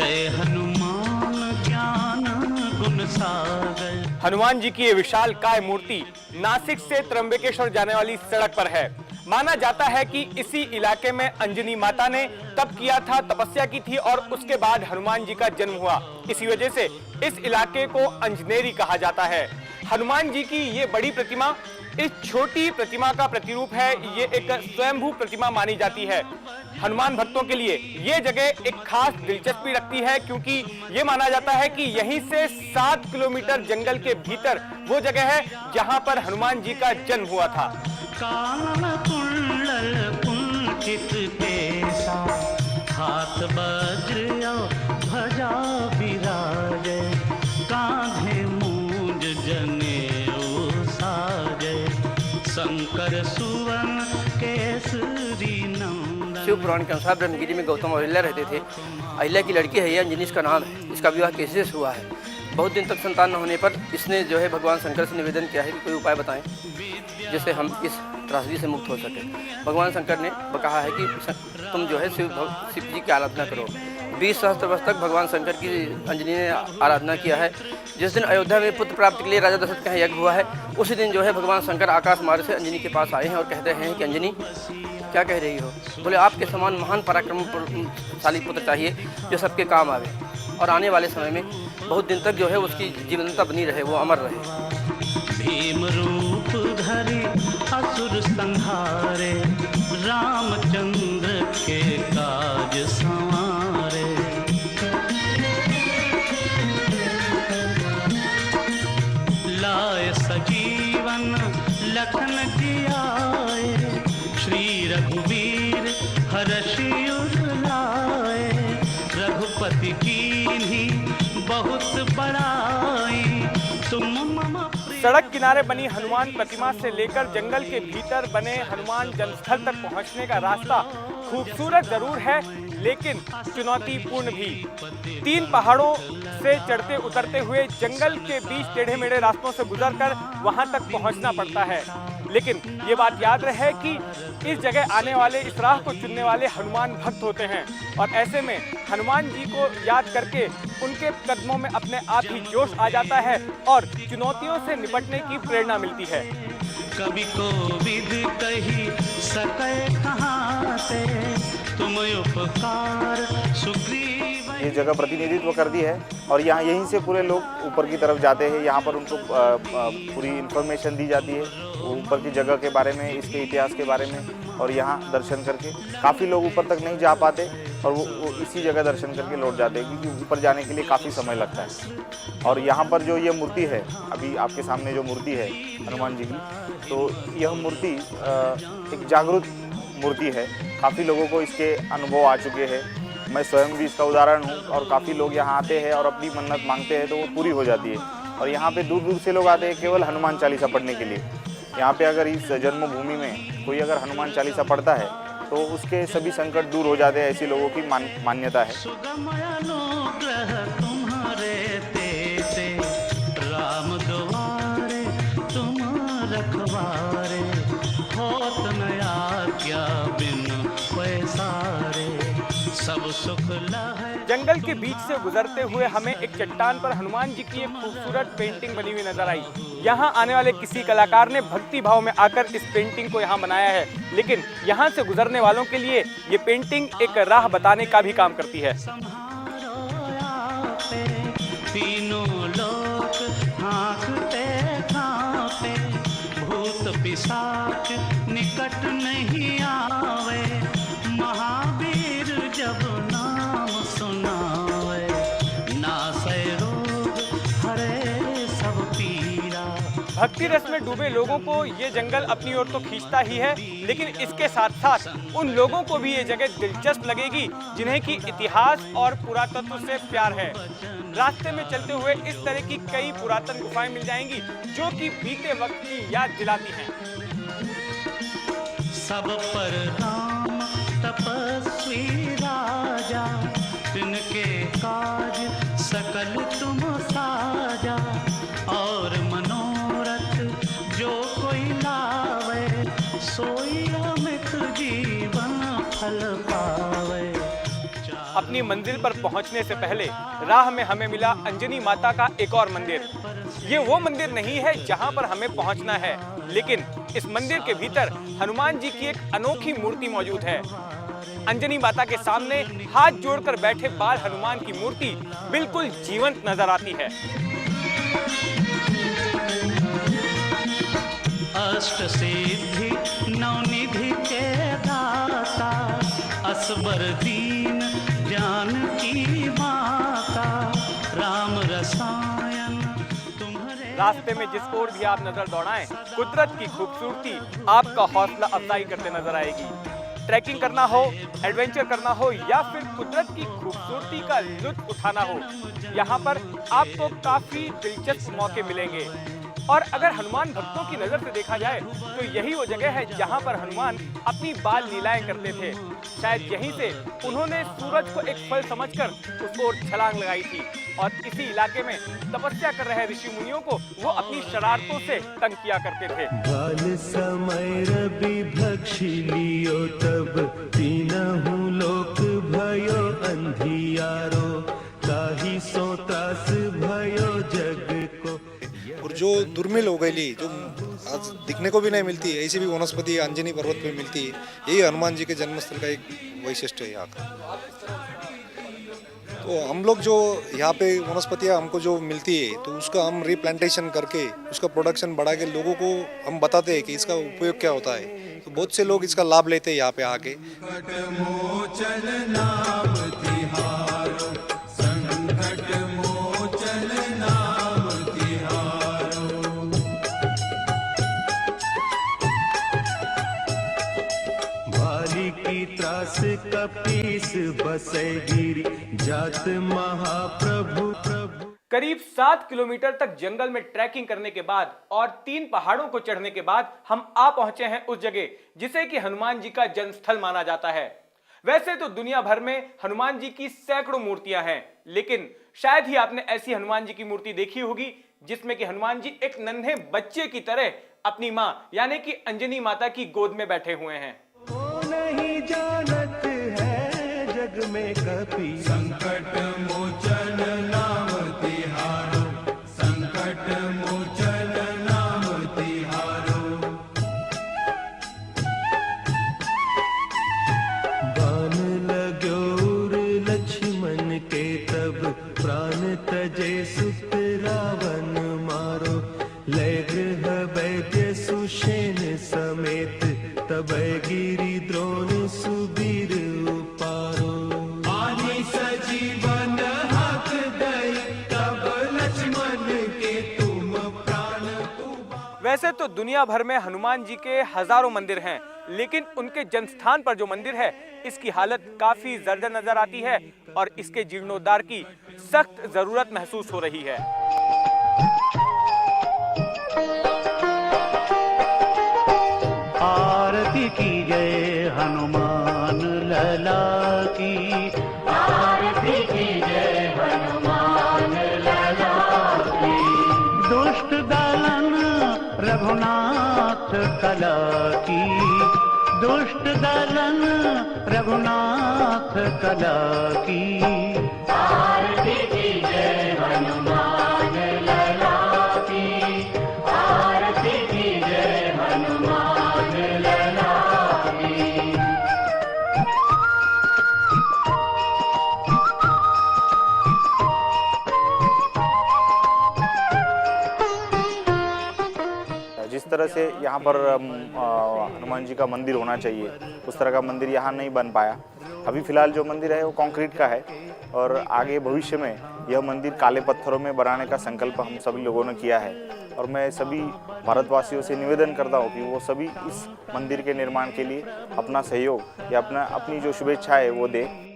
जय हनुमान ज्ञान गुण सागर। हनुमान जी की ये विशाल काय मूर्ति नासिक से त्र्यंबकेश्वर जाने वाली सड़क पर है। माना जाता है कि इसी इलाके में अंजनी माता ने तप किया था, तपस्या की थी और उसके बाद हनुमान जी का जन्म हुआ। इसी वजह से इस इलाके को अंजनेरी कहा जाता है। हनुमान जी की ये बड़ी प्रतिमा इस छोटी प्रतिमा का प्रतिरूप है। ये एक स्वयंभू प्रतिमा मानी जाती है। हनुमान भक्तों के लिए ये जगह एक खास दिलचस्पी रखती है, क्योंकि ये माना जाता है कि यहीं से 7 किलोमीटर जंगल के भीतर वो जगह है जहां पर हनुमान जी का जन्म हुआ था। कानन कुंडल कुंचित केसा, हाथ वज्र ध्वजा विराजे, कांधे मूंज जनेऊ साजे, शंकर सुवन केसरी नंदन। शिव पुराण के अनुसार ब्रह्मगिरी में गौतम और अहिल्या रहते थे। अहिल्या की लड़की है, यह अंजनी इसका नाम है। इसका विवाह कैसे से हुआ है? बहुत दिन तक संतान न होने पर इसने जो है भगवान शंकर से निवेदन किया है कि कोई उपाय बताएं जिससे हम इस त्रासदी से मुक्त हो सके। भगवान शंकर ने कहा है कि तुम जो है शिव जी की आराधना करो। 20 सहस्त्र वर्ष तक भगवान शंकर की अंजनी ने आराधना किया है। जिस दिन अयोध्या में पुत्र प्राप्ति के लिए राजा दशरथ का यज्ञ हुआ है, उसी दिन जो है भगवान शंकर आकाश मार्ग से अंजनी के पास आए हैं और कहते हैं कि अंजनी क्या कह रही हो? बोले आपके समान महान पराक्रमशाली पुत्र चाहिए जो सबके काम आवे और आने वाले समय में बहुत दिन तक जो है उसकी जीवंतता बनी रहे, वो अमर रहे। भीम रूप धरि असुर संहारे, रामचंद्र के काज संवारे। लाए सजीवन लखन जियाए, श्री रघुवीर हरषि उर लाए। रघुपति कीन्ही बहुत बड़ाई, तुम मम। सड़क किनारे बनी हनुमान प्रतिमा से लेकर जंगल के भीतर बने हनुमान जन्मस्थल तक पहुंचने का रास्ता खूबसूरत जरूर है, लेकिन चुनौतीपूर्ण भी। 3 पहाड़ों से चढ़ते उतरते हुए जंगल के बीच टेढ़े मेढ़े रास्तों से गुजरकर वहां तक पहुंचना पड़ता है। लेकिन ये बात याद रहे कि इस जगह आने वाले, इस राह को चुनने वाले हनुमान भक्त होते हैं और ऐसे में हनुमान जी को याद करके उनके कदमों में अपने आप ही जोश आ जाता है और चुनौतियों से निपटने की प्रेरणा मिलती है। कभी कोविद कही सके कहाँ से, तुम उपकार सुग्रीव। ये जगह प्रतिनिधित्व करती है और यहाँ यहीं से पूरे लोग ऊपर की तरफ जाते हैं। यहाँ पर उनको पूरी इन्फॉर्मेशन दी जाती है ऊपर की जगह के बारे में, इसके इतिहास के बारे में। और यहाँ दर्शन करके काफ़ी लोग ऊपर तक नहीं जा पाते और वो इसी जगह दर्शन करके लौट जाते हैं, क्योंकि ऊपर जाने के लिए काफ़ी समय लगता है। और यहाँ पर जो ये मूर्ति है, अभी आपके सामने जो मूर्ति है हनुमान जी की, तो यह मूर्ति एक जागरूक मूर्ति है। काफ़ी लोगों को इसके अनुभव आ चुके हैं। मैं स्वयं भी इसका उदाहरण हूँ और काफ़ी लोग यहाँ आते हैं और अपनी मन्नत मांगते हैं तो वो पूरी हो जाती है। और यहाँ पे दूर दूर से लोग आते हैं केवल हनुमान चालीसा पढ़ने के लिए। यहाँ पे अगर इस जन्मभूमि में कोई अगर हनुमान चालीसा पढ़ता है तो उसके सभी संकट दूर हो जाते हैं, ऐसी लोगों की मान्यता है। राम द्वारे तुम रखवारे, होत नया क्या बिन पैसारे, सब सुख लहै। जंगल के बीच से गुजरते हुए हमें एक चट्टान पर हनुमान जी की एक खूबसूरत पेंटिंग बनी हुई नजर आई। यहाँ आने वाले किसी कलाकार ने भक्ति भाव में आकर इस पेंटिंग को यहाँ बनाया है, लेकिन यहाँ से गुजरने वालों के लिए ये पेंटिंग एक राह बताने का भी काम करती है। तीनों लोक हाँकते कांपे, भूत पिशाच निकट नहीं आवे, महावीर जब नाम सुनावे, नासै रोग हरे सब पीरा। भक्ति रस में डूबे लोगों को ये जंगल अपनी ओर तो खींचता ही है, लेकिन इसके साथ साथ उन लोगों को भी ये जगह दिलचस्प लगेगी जिन्हें कि इतिहास और पुरातत्व से प्यार है। रास्ते में चलते हुए इस तरह की कई पुरातन गुफाएं मिल जाएंगी जो कि बीते वक्त की याद दिलाती हैं। सब पर राम तपस्वी राजा, तिनके काज सकल तुम साजा, और मनोरथ जो कोई लावे, सोई अमित जीवन फल पावे। अपनी मंजिल पर पहुंचने से पहले राह में हमें मिला अंजनी माता का एक और मंदिर। ये वो मंदिर नहीं है जहां पर हमें पहुंचना है, लेकिन इस मंदिर के भीतर हनुमान जी की एक अनोखी मूर्ति मौजूद है। अंजनी माता के सामने हाथ जोड़कर बैठे बाल हनुमान की मूर्ति बिल्कुल जीवंत नजर आती है। अष्ट सिद्धि नवनिधि के दाता, असबर दीन जानकी माता, राम रसायन तुम्हारे। रास्ते में जिस ओर भी आप नजर दौड़ाएं, कुदरत की खूबसूरती आपका हौसला अफजाई करते नजर आएगी। ट्रैकिंग करना हो, एडवेंचर करना हो या फिर कुदरत की खूबसूरती का लुत्फ उठाना हो, यहाँ पर आपको काफी दिलचस्प मौके मिलेंगे। और अगर हनुमान भक्तों की नजर से देखा जाए तो यही वो जगह है जहाँ पर हनुमान अपनी बाल लीलाएं करते थे। शायद यहीं से उन्होंने सूरज को एक फल समझकर उस ओर छलांग लगाई थी और इसी इलाके में तपस्या कर रहे ऋषि मुनियों को वो अपनी शरारतों से तंग किया करते थे। बाल समय रवि भक्षी लियो तब तीनहु लोक भयो अंधियारो, ताहि सो त्रास भयो जग को। और जो दुर्मिल हो गई, जो आज दिखने को भी नहीं मिलती, ऐसी भी वनस्पति अंजनी पर्वत पे मिलती है। यही हनुमान जी के जन्मस्थल का एक वैशिष्ट्य है यहाँ का। तो हम लोग जो यहाँ पे वनस्पतियाँ हमको जो मिलती है, तो उसका हम रिप्लांटेशन करके उसका प्रोडक्शन बढ़ा के लोगों को हम बताते हैं कि इसका उपयोग क्या होता है। तो बहुत से लोग इसका लाभ लेते हैं यहाँ पे आके। त्रास कपीस बसे गिरी जात महाप्रभु प्रभु। करीब 7 किलोमीटर तक जंगल में ट्रैकिंग करने के बाद और 3 पहाड़ों को चढ़ने के बाद हम आ पहुंचे हैं उस जगह जिसे कि हनुमान जी का जन्मस्थल माना जाता है। वैसे तो दुनिया भर में हनुमान जी की सैकड़ों मूर्तियां हैं, लेकिन शायद ही आपने ऐसी हनुमान जी की मूर्ति देखी होगी जिसमें कि हनुमान जी एक नन्हे बच्चे की तरह अपनी मां यानी कि अंजनी माता की गोद में बैठे हुए हैं। नहीं जानत है जग में कपि, संकट मोचन नाम तिहारो, संकट मोचन नाम तिहारो। बाण लाग्योर लक्ष्मण के तब, प्राण तजे सुत रावण मारो, लय गृह वैद्य सुषेण समेत, तब गिरि द्रोण सुबीर उपारो। आनि सजीवन हक दई, तब लक्ष्मण के तुम प्राण उबारो। वैसे तो दुनिया भर में हनुमान जी के हजारों मंदिर हैं, लेकिन उनके जन्मस्थान पर जो मंदिर है इसकी हालत काफी जर्जर नजर आती है और इसके जीर्णोद्धार की सख्त जरूरत महसूस हो रही है। आरती की जय हनुमान लला की, आरती की जय हनुमान लला की। दुष्ट दलन रघुनाथ कला की, दुष्ट दलन रघुनाथ कला की। आरती की जय हनुमान लला की, आरती की जय हनुमान लला की। जिस तरह से यहाँ पर हनुमान जी का मंदिर होना चाहिए उस तरह का मंदिर यहाँ नहीं बन पाया। अभी फ़िलहाल जो मंदिर है वो कंक्रीट का है और आगे भविष्य में यह मंदिर काले पत्थरों में बनाने का संकल्प हम सभी लोगों ने किया है। और मैं सभी भारतवासियों से निवेदन करता हूँ कि वो सभी इस मंदिर के निर्माण के लिए अपना सहयोग या अपनी जो शुभेच्छा है वो दें।